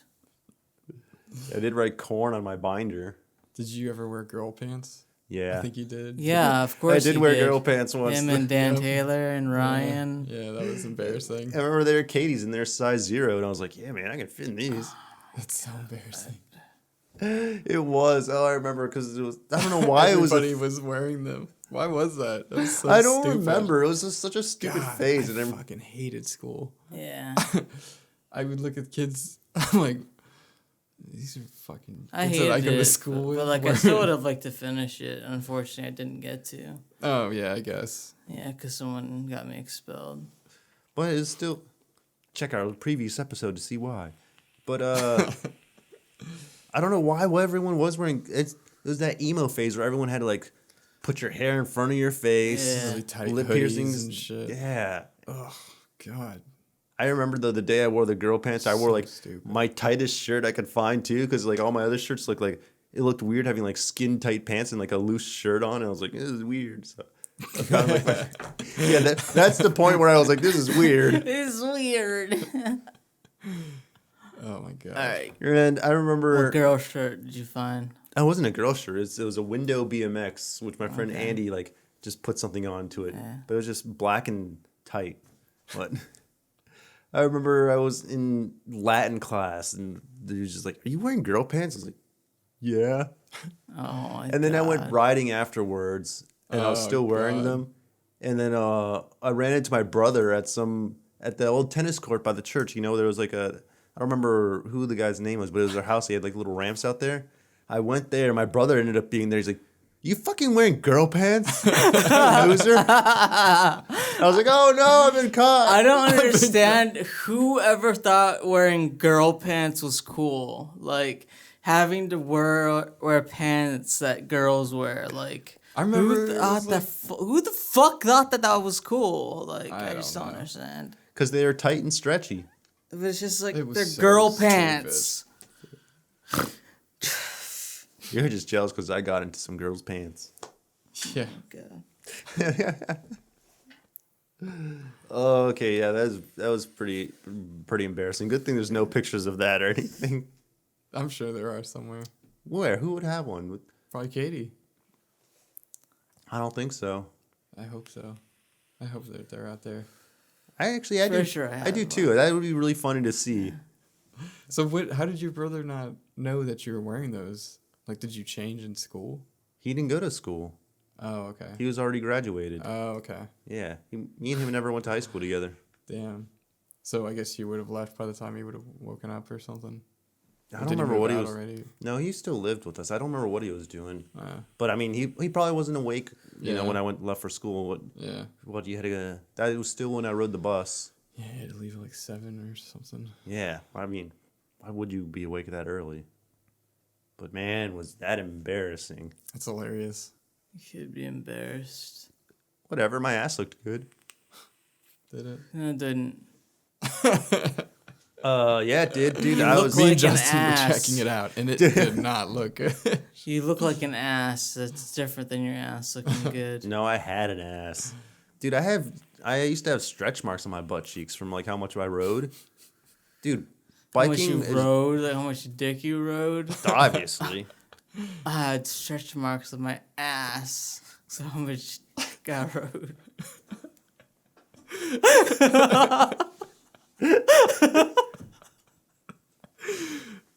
I did write corn on my binder. Did you ever wear girl pants? Yeah. I think you did. Yeah, of course. I did you wear girl pants once. Him and Dan Yep. Taylor and Yeah. Ryan. Yeah, that was embarrassing. I remember they were Katie's and they're size 0, and I was like, yeah, man, I can fit in these. That's so embarrassing. It was. Oh, I remember because it was. I don't know why it was. Everybody was wearing them. Why was that? That was so I don't stupid. remember. It was just such a stupid God, phase, I and then fucking hated school. Yeah. I would look at kids. I'm like, these are fucking. I kids hated that I go it, to school with. but like I still would have liked to finish it. Unfortunately, I didn't get to. Oh yeah, I guess. Yeah, because someone got me expelled. but it's still. Check our previous episode to see why. But I don't know why everyone was wearing. It was that emo phase where everyone had to like put your hair in front of your face, Yeah. Really tight lip hoodies piercings and shit. Yeah. Oh God. I remember though the day I wore the girl pants, I wore So like stupid. my tightest shirt I could find too, because like all my other shirts looked like it looked weird having like skin tight pants and like a loose shirt on, and I was like, this is weird. So I found, like, yeah, that's the point where I was like, this is weird. It's weird. Oh my God. All right. And I remember What girl shirt did you find? it wasn't a girl shirt. It was a window BMX, which my friend Okay. Andy like just put something onto it, Yeah. but it was just black and tight. But I remember I was in Latin class and they was just like, "Are you wearing girl pants?" I was like, "Yeah." Oh my And then I went God. riding afterwards, and I was Oh, still wearing God. them. And then I ran into my brother at the old tennis court by the church. You know, there was like I don't remember who the guy's name was, but it was their house. He had like little ramps out there. I went there. My brother ended up being there. He's like, "You fucking wearing girl pants, loser?" I was like, "Oh no, I've been caught." I don't understand who ever thought wearing girl pants was cool. Like having to wear pants that girls wear. Like I remember who it thought was who the fuck thought that was cool? Like I I just don't don't know. understand. Because they are tight and stretchy. But it's just like It was they're so girl stupid. pants. You're just jealous because I got into some girls' pants. Yeah. God. Okay, yeah, that was pretty embarrassing. Good thing there's no pictures of that or anything. I'm sure there are somewhere. Where? Who would have one? Probably Katie. I don't think so. I hope so. I hope that they're out there. I For do. sure I I do have too. That would be really funny to see. So what? How did your brother not know that you were wearing those? Like, did you change in school? He didn't go to school. Oh, okay. He was already graduated. Oh, okay. Yeah, me and him never went to high school together. Damn. So I guess you would have left by the time you would have woken up or something. I Or don't did remember move what he out was. already. No, he still lived with us. I don't remember what he was doing. Uh, But I mean, he probably wasn't awake. You know, Yeah. when I left for school. yeah. What you had to? That was still when I rode the bus. Yeah, you had to leave at like 7 or something. Yeah, I mean, why would you be awake that early? But man, was that embarrassing. That's hilarious. You should be embarrassed. Whatever, my ass looked good. Did it? No, it didn't. Yeah, it did, dude. I look was. Me like and an Justin were ass. checking it out, and it did not look good. You look like an ass. That's different than your ass looking good. No, I had an ass, dude. I used to have stretch marks on my butt cheeks from like how much I rode, dude. How much you Biking, is, rode, like how much dick you rode. obviously. I had stretch marks on my ass. So how much dick I rode.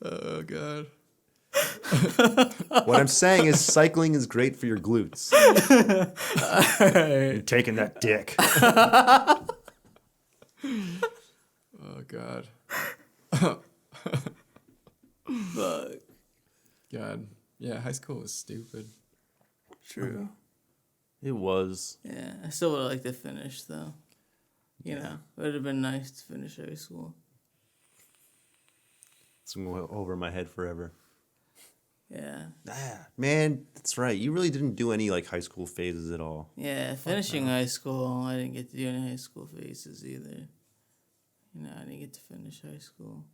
Oh god. What I'm saying is cycling is great for your glutes. You're taking that dick. Oh god. Fuck. God. Yeah, high school was stupid. True. It was. Yeah, I still would like to finish though. You know, it would have been nice to finish high school. It's going to go over my head forever. Yeah. Ah, man, that's right. You really didn't do any like high school phases at all. Yeah, finishing high school, I didn't get to do any high school phases either. You know, I didn't get to finish high school.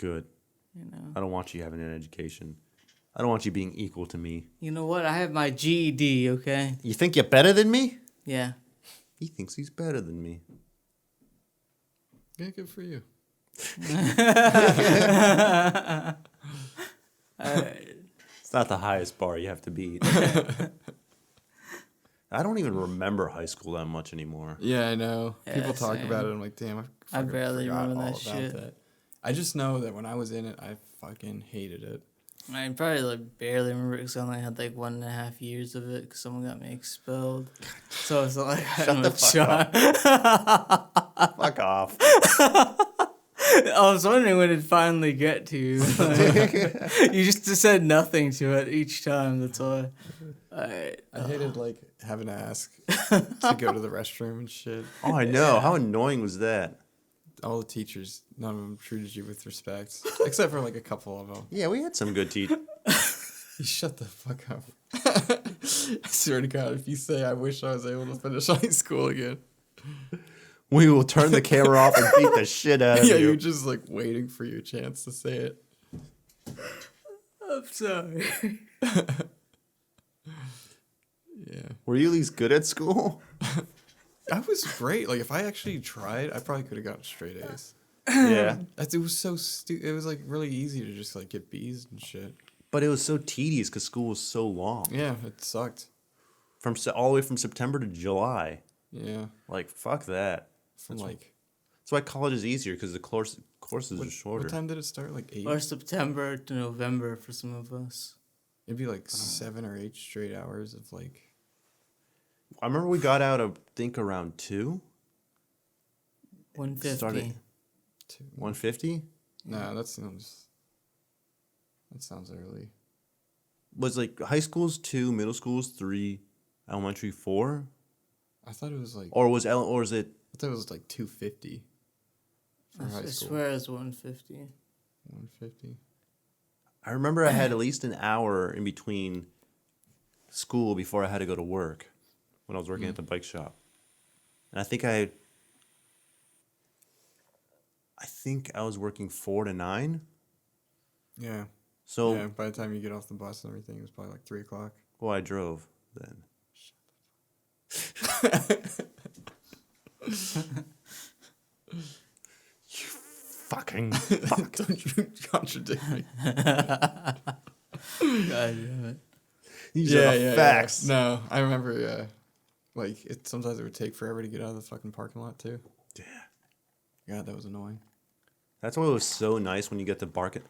Good. You know. I don't want you having an education. I don't want you being equal to me. You know what? I have my GED, okay? You think you're better than me? Yeah. He thinks he's better than me. Yeah, good for you. Alright. It's not the highest bar you have to beat. I don't even remember high school that much anymore. Yeah, I know. Yeah, People talk same. about it. I'm like, damn, I fucking barely forgot remember all that about shit. that. I just know that when I was in it, I fucking hated it. I probably like barely remember because I only had like 1.5 years of it because someone got me expelled. So it's not like I Shut had the much fuck shot. Fuck off. I was wondering when it'd finally get to you. You just said nothing to it each time. That's why. Alright. I hated like having to ask to go to the restroom and shit. Oh, I know. How annoying was that? All the teachers, none of them treated you with respect, except for like a couple of them. Yeah, we had some good teachers. You shut the fuck up. I swear to God, if you say I wish I was able to finish high school again. We will turn the camera off and beat the shit out of Yeah, you. you're just like waiting for your chance to say it. I'm sorry. Yeah. Were you at least good at school? I was great. Like, if I actually tried, I probably could have gotten straight A's. Yeah. It was so stupid. It was, like, really easy to just, like, get B's and shit. But it was so tedious because school was so long. Yeah, it sucked. All the way from September to July. Yeah. Like, fuck that. From, like... That's why college is easier because the courses are shorter. What time did it start? Like, 8? Or September to November for some of us. It'd be, like, 7 or 8 straight hours of, like... I remember we got out, I think, around 2. 150. Started 150? No, that sounds early. Was like high school's 2, middle school's 3, elementary 4? I thought it was, like... Or was it... I thought it was, like, 250 for high I school. swear it was 150. 150. I remember I had at least an hour in between school before I had to go to work when I was working at the bike shop. And I think I was working 4 to 9. Yeah. So, Yeah, by the time you get off the bus and everything, it was probably, like, 3 o'clock. well, I drove then. You fucking fuck. Don't you contradict me. God damn it. These are the facts. Yeah. No, I remember, like, sometimes it would take forever to get out of the fucking parking lot, too. Yeah. God, that was annoying. That's why it was so nice when you get to park in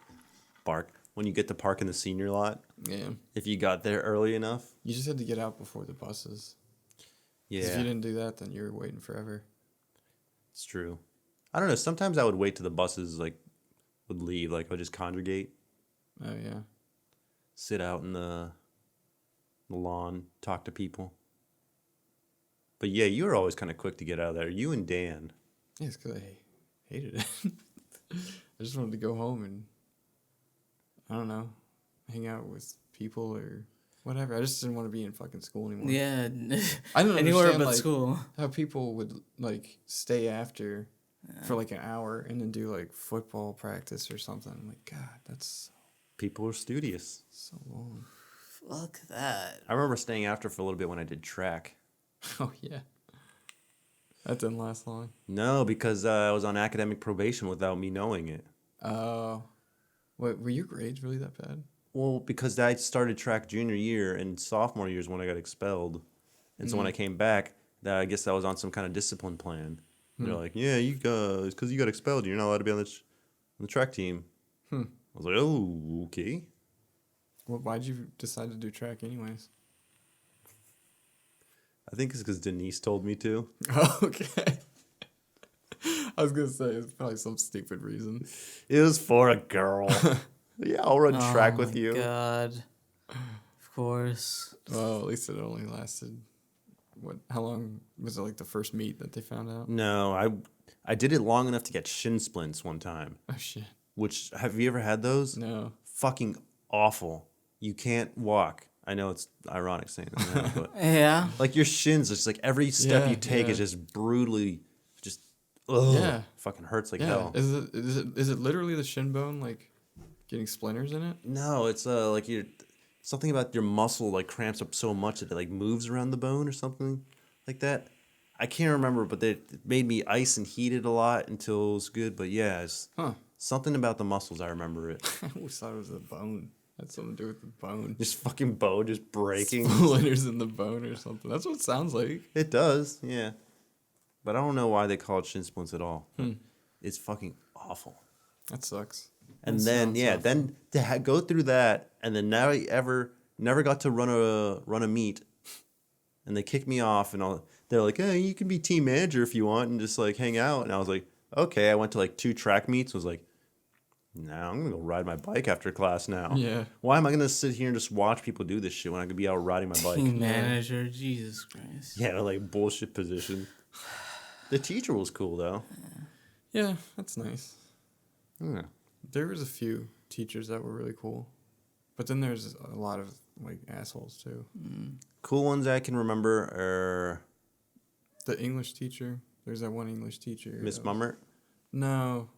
the senior lot. Yeah. If you got there early enough. You just had to get out before the buses. 'Cause Yeah. if you didn't do that, then you were waiting forever. It's true. I don't know. Sometimes I would wait till the buses like would leave. Like I would just congregate, Oh, yeah. sit out in the lawn, talk to people. But yeah, you were always kind of quick to get out of there. You and Dan. Yeah, it's because I hated it. I just wanted to go home and, I don't know, hang out with people or whatever. I just didn't want to be in fucking school anymore. Yeah. I don't Anywhere understand, but like, school. how people would, like, stay after for, like, an hour and then do, like, football practice or something. I'm like, God, that's People are studious. so long. Fuck that. I remember staying after for a little bit when I did track. Oh, yeah. That didn't last long. No, because I was on academic probation without me knowing it. Oh. Wait, were your grades really that bad? Well, because I started track junior year and sophomore year is when I got expelled. And so when I came back, I guess I was on some kind of discipline plan. They're like, yeah, you guys, because you got expelled, you're not allowed to be on the track team. I was like, oh, okay. Well, why'd you decide to do track anyways? I think it's because Denise told me to. Oh, okay. I was gonna say it's probably some stupid reason. It was for a girl. Yeah, I'll run track Oh with my you. God. Of course. Well, at least it only lasted. What? How long was it? Like the first meet that they found out? No, I did it long enough to get shin splints one time. Oh shit. Which, have you ever had those? No. Fucking awful. You can't walk. I know it's ironic saying that, but Yeah. like your shins, it's like every step Yeah, you take yeah. is just brutally, just ugh, Yeah. fucking hurts like Yeah. hell. Is it literally the shin bone like getting splinters in it? No, it's like something about your muscle like cramps up so much that it like moves around the bone or something like that. I can't remember, but it made me ice and heat it a lot until it was good. But yeah, it's Huh. something about the muscles. I remember it. I always thought it was the bone. Had something to do with the bone. Just fucking bone just breaking. Splinters in the bone or something. That's what it sounds like. It does, yeah. But I don't know why they call it shin splints at all. It's fucking awful. That sucks. And That then sounds yeah, awful. then to go through that, and then never got to run a meet, and they kicked me off, and they're like, hey, you can be team manager if you want, and just like hang out. And I was like, okay. I went to like 2 track meets. Was like, no, I'm gonna go ride my bike after class now. Yeah. Why am I gonna sit here and just watch people do this shit when I could be out riding my bike? Team manager. Jesus Christ. Yeah, like bullshit position. The teacher was cool though. Yeah, that's nice. Yeah. There was a few teachers that were really cool, but then there's a lot of like assholes too. Cool ones I can remember are The English teacher. There's that one English teacher. Miss that was- Mummert. No.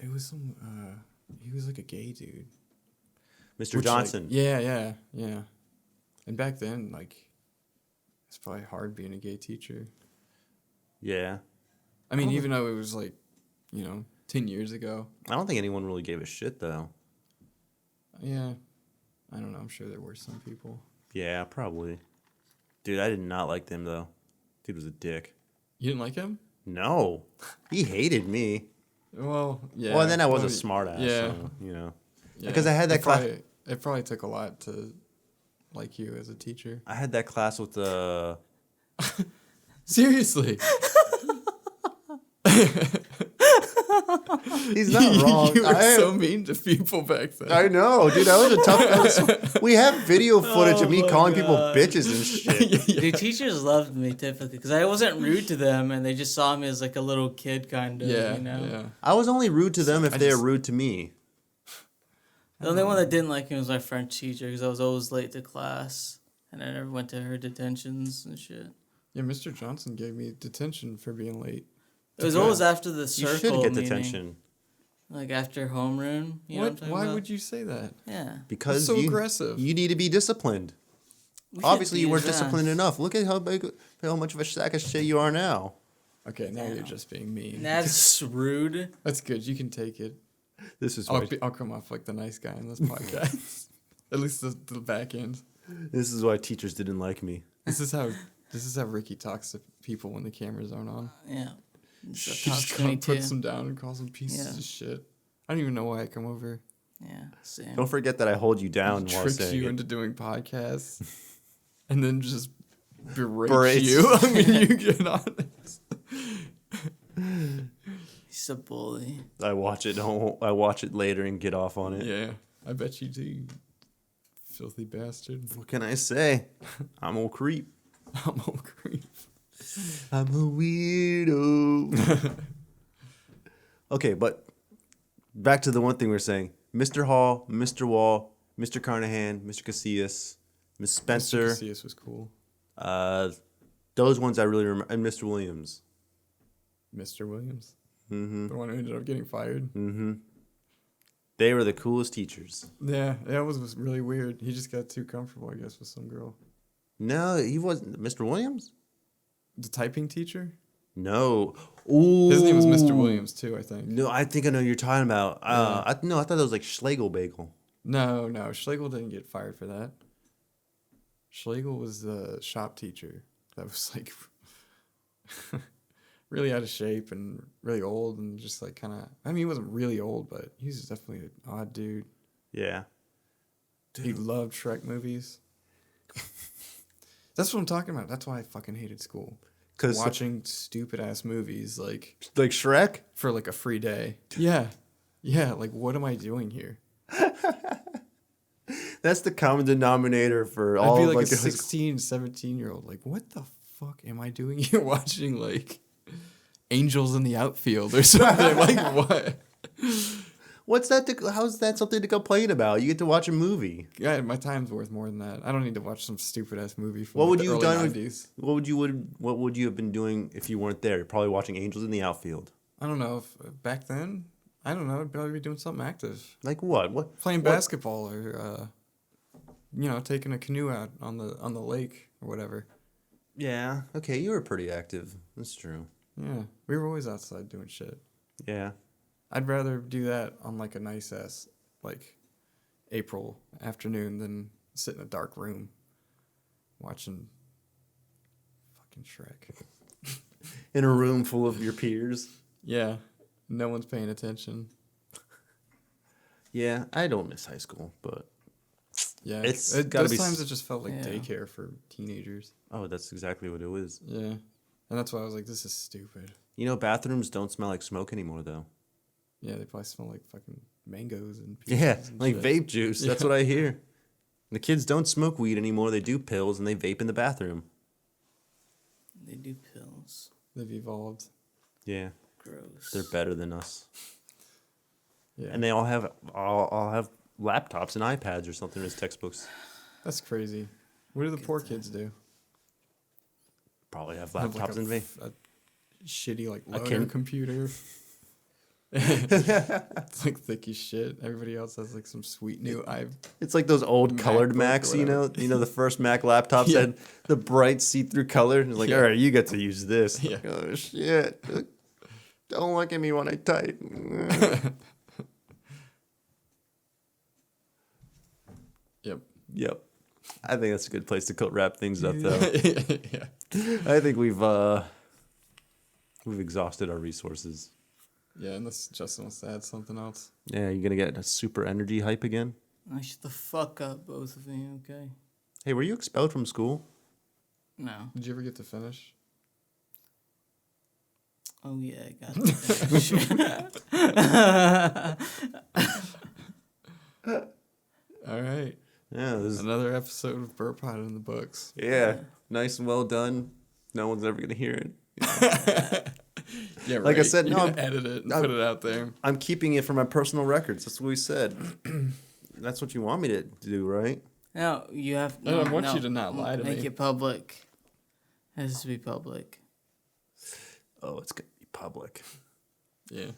It was some. He was like a gay dude. Mr. Which, like, Johnson. yeah. And back then, like, it's probably hard being a gay teacher. Yeah. I mean, even though it was like, 10 years ago. I don't think anyone really gave a shit though. Yeah. I don't know. I'm sure there were some people. Yeah, probably. Dude, I did not like them though. Dude was a dick. You didn't like him? No. He hated me. Well, yeah. Well, and then I was well, a smart ass. Yeah. So, Yeah. Because I had that class. It probably took a lot to like you as a teacher. I had that class with the. Seriously. He's not wrong. You were so mean to people back then. I know, dude. That was a tough. We have video footage of me my calling people God. bitches and shit. The teachers loved me typically because I wasn't rude to them and they just saw me as like a little kid kind of. Yeah, You know. yeah. I was only rude to them if I they just- were rude to me. The only one that didn't like me was my French teacher because I was always late to class and I never went to her detentions and shit. Yeah, Mr. Johnson gave me detention for being late. It was Yeah. always after the You circle should get meeting, detention like after homeroom. You know what I'm talking Why about? would you say that? Yeah. because so you, aggressive. You need to be disciplined. We should Obviously, you be weren't that. disciplined enough. Look at how much of a sack of shit you are now. Okay, now you're just being mean. That's rude. That's good. You can take it. This is I'll, why. I'll come off like the nice guy in this podcast. At least the back end. This is why teachers didn't like me. This is how Ricky talks to people when the cameras aren't on. Yeah. She So talk just to me puts too. them down and calls them pieces Yeah. of shit. I don't even know why I come over. Yeah. Same. Don't forget that I hold you down while Tricks saying you it. into doing podcasts, and then just berates Berates. you. I mean, you get honest. He's a bully. I watch it. I watch it later and get off on it. Yeah, I bet you do. You filthy bastard. What can I say? I'm a creep. I'm all creep. I'm a weirdo. Okay, but back to the one thing we were saying. Mr. Hall, Mr. Wall, Mr. Carnahan, Mr. Casillas, Miss Spencer. Mr. Casillas was cool. Those ones I really remember. And Mr. Williams. Mr. Williams, Mm-hmm. the one who ended up getting fired. Mm-hmm. They were the coolest teachers. Yeah, that was really weird. He just got too comfortable, I guess, with some girl. No, he wasn't. Mr. Williams? The typing teacher? No. Ooh. His name was Mr. Williams, too, I think. No, I think I know who you're talking about. Yeah. I thought that was like Schlegel Bagel. No, Schlegel didn't get fired for that. Schlegel was the shop teacher. That was like... really out of shape and really old and just like kind of. I mean, he wasn't really old, but he was definitely an odd dude. Yeah. He loved Shrek movies. That's what I'm talking about. That's why I fucking hated school. Because watching stupid ass movies like Shrek for like a free day. Yeah. Yeah. Like, what am I doing here? That's the common denominator for all I'd be of like like a 16, 17-year-old. Like, what the fuck am I doing here watching like Angels in the Outfield or something? Like, what? What's that? How's that something to complain about? You get to watch a movie. Yeah, my time's worth more than that. I don't need to watch some stupid ass movie from What would the you have early done? 90s. What would you have been doing if you weren't there? Probably watching Angels in the Outfield. I don't know if back then. I don't know. I'd probably be doing something active, Like what? playing basketball or taking a canoe out on the lake or whatever. Yeah. Okay, you were pretty active. That's true. Yeah, we were always outside doing shit. Yeah. I'd rather do that on like a nice ass like April afternoon than sit in a dark room watching fucking Shrek. In a room full of your peers. Yeah, no one's paying attention. Yeah, I don't miss high school, but Yeah, it's gotta those be times it just felt like Yeah. daycare for teenagers. oh, that's exactly what it was. Yeah, and that's why I was like, this is stupid. You know, bathrooms don't smell like smoke anymore, though. Yeah, they probably smell like fucking mangoes and Yeah, peaches and like shit. vape juice. That's Yeah. what I hear. The kids don't smoke weed anymore. They do pills and they vape in the bathroom. They do pills. They've evolved. Yeah, Gross. they're better than us. Yeah, And they all have laptops and iPads or something as textbooks. that's crazy. What do the poor kids do? Probably have Have, like, laptops and vape. a shitty like A loader kin- computer. It's like thick as shit. Everybody else has like some sweet new It's like those old colored MacBook or Macs, whatever. the first Mac laptops Yeah. had the bright see-through color. And it's like, Yeah. all right, you get to use this. Yeah. Like, oh shit! Don't look at me when I type. Yep. Yep. I think that's a good place to wrap things up, though. Yeah. I think we've exhausted our resources. Yeah, unless Justin wants to add something else. Yeah, you gonna get a super energy hype again? Oh, shut the fuck up, both of you, okay? Hey, were you expelled from school? No. Did you ever get to finish? Oh, yeah, I got that. All right. Yeah, Another episode of Burp Pod in the books. yeah, nice and well done. No one's ever gonna hear it. Yeah, Like I said, You're no, gonna edit it and I'm- put it out there. I'm keeping it for my personal records. That's what we said. That's what you want me to do, right? No, you have. No, I want you to not lie to Make me. it public. It has to be public. Oh, it's gonna be public. Yeah.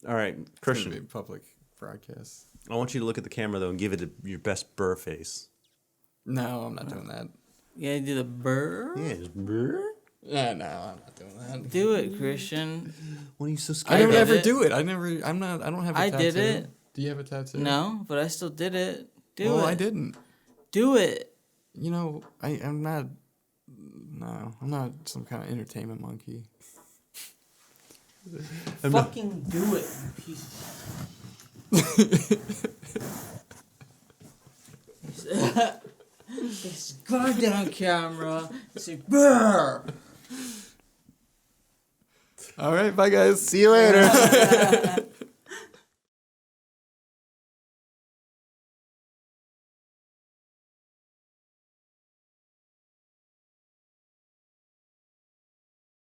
All right, It's gonna Christian. be a public broadcast. I want you to look at the camera though and give it your best burr face. No, I'm not doing that. Yeah, do the burr. Yeah, just burr. Yeah, no, I'm not doing that. Do it, Christian. What are you so I scared don't did of? ever it. do it. I don't have a I tattoo. did it. Do you have a tattoo? No, but I still did it. Do Well, it. I didn't. Do it. You know, I'm not. No, I'm not some kind of entertainment monkey. Fucking do it, you piece of this goddamn camera. Say burr. All right, bye guys. See you later.